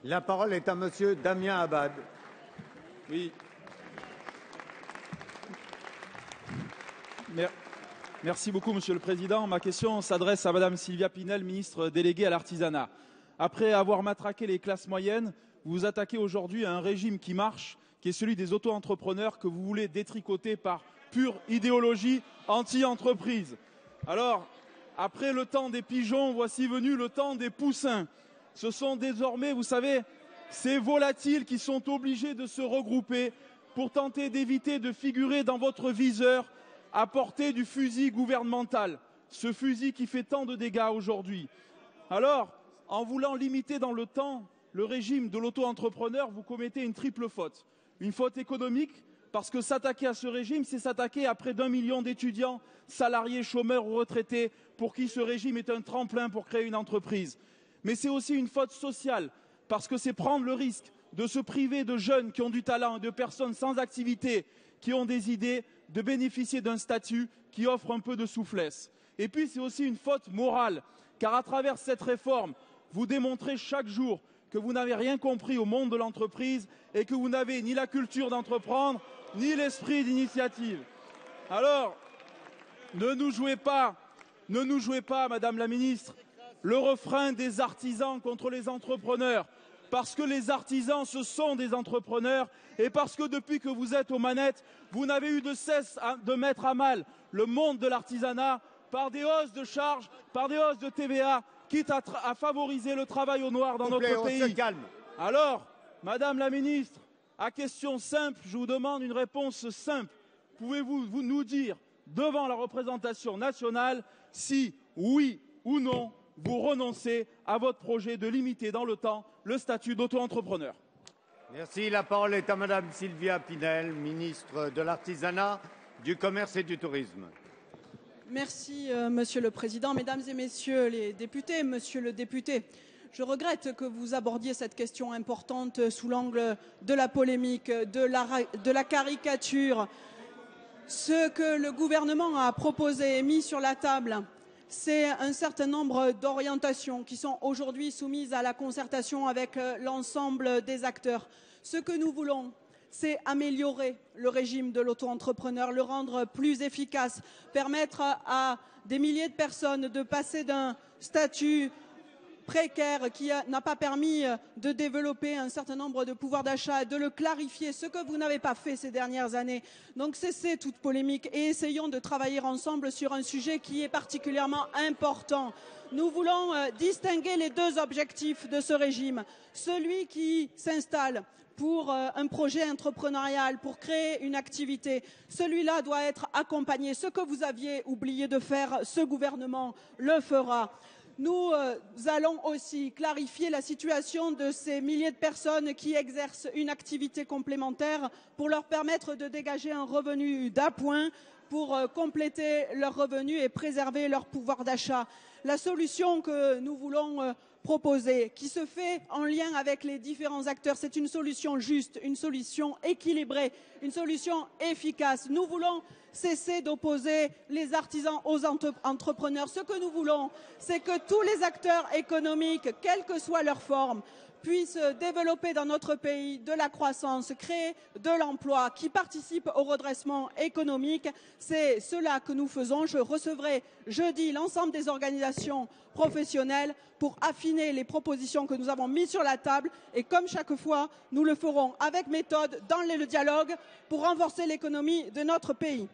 La parole est à Monsieur Damien Abad. Oui. Merci beaucoup, Monsieur le Président. Ma question s'adresse à Madame Sylvia Pinel, ministre déléguée à l'artisanat. Après avoir matraqué les classes moyennes, vous vous attaquez aujourd'hui à un régime qui marche, qui est celui des auto-entrepreneurs que vous voulez détricoter par pure idéologie anti-entreprise. Alors, après le temps des pigeons, voici venu le temps des poussins. Ce sont désormais, vous savez, ces volatiles qui sont obligés de se regrouper pour tenter d'éviter de figurer dans votre viseur à portée du fusil gouvernemental, ce fusil qui fait tant de dégâts aujourd'hui. Alors, en voulant limiter dans le temps le régime de l'auto-entrepreneur, vous commettez une triple faute. Une faute économique, parce que s'attaquer à ce régime, c'est s'attaquer à près d'1 million d'étudiants, salariés, chômeurs ou retraités, pour qui ce régime est un tremplin pour créer une entreprise. Mais c'est aussi une faute sociale, parce que c'est prendre le risque de se priver de jeunes qui ont du talent et de personnes sans activité, qui ont des idées, de bénéficier d'un statut qui offre un peu de souplesse. Et puis c'est aussi une faute morale, car à travers cette réforme, vous démontrez chaque jour que vous n'avez rien compris au monde de l'entreprise et que vous n'avez ni la culture d'entreprendre, ni l'esprit d'initiative. Alors, ne nous jouez pas, Madame la Ministre, le refrain des artisans contre les entrepreneurs, parce que les artisans, ce sont des entrepreneurs, et parce que depuis que vous êtes aux manettes, vous n'avez eu de cesse de mettre à mal le monde de l'artisanat par des hausses de charges, par des hausses de TVA, quitte à favoriser le travail au noir dans notre pays. On se calme. Alors, Madame la Ministre, à question simple, je vous demande une réponse simple. Pouvez-vous nous dire, devant la représentation nationale, si, oui ou non, vous renoncez à votre projet de limiter dans le temps le statut d'auto-entrepreneur? Merci. La parole est à Madame Sylvia Pinel, ministre de l'Artisanat, du Commerce et du Tourisme. Merci, Monsieur le Président. Mesdames et Messieurs les députés, Monsieur le député, je regrette que vous abordiez cette question importante sous l'angle de la polémique, de la caricature. Ce que le gouvernement a proposé et mis sur la table, c'est un certain nombre d'orientations qui sont aujourd'hui soumises à la concertation avec l'ensemble des acteurs. Ce que nous voulons, c'est améliorer le régime de l'auto-entrepreneur, le rendre plus efficace, permettre à des milliers de personnes de passer d'un statut précaire qui n'a pas permis de développer un certain nombre de pouvoirs d'achat, de le clarifier, ce que vous n'avez pas fait ces dernières années. Donc cessez toute polémique et essayons de travailler ensemble sur un sujet qui est particulièrement important. Nous voulons distinguer les deux objectifs de ce régime. Celui qui s'installe pour un projet entrepreneurial, pour créer une activité, celui-là doit être accompagné. Ce que vous aviez oublié de faire, ce gouvernement le fera. Nous allons aussi clarifier la situation de ces milliers de personnes qui exercent une activité complémentaire pour leur permettre de dégager un revenu d'appoint pour compléter leurs revenus et préserver leur pouvoir d'achat. La solution que nous voulons proposer, qui se fait en lien avec les différents acteurs, c'est une solution juste, une solution équilibrée, une solution efficace. Nous voulons cesser d'opposer les artisans aux entrepreneurs. Ce que nous voulons, c'est que tous les acteurs économiques, quelle que soit leur forme, puissent développer dans notre pays de la croissance, créer de l'emploi qui participe au redressement économique. C'est cela que nous faisons. Je recevrai jeudi l'ensemble des organisations professionnelles pour affiner les propositions que nous avons mises sur la table et comme chaque fois, nous le ferons avec méthode dans le dialogue pour renforcer l'économie de notre pays.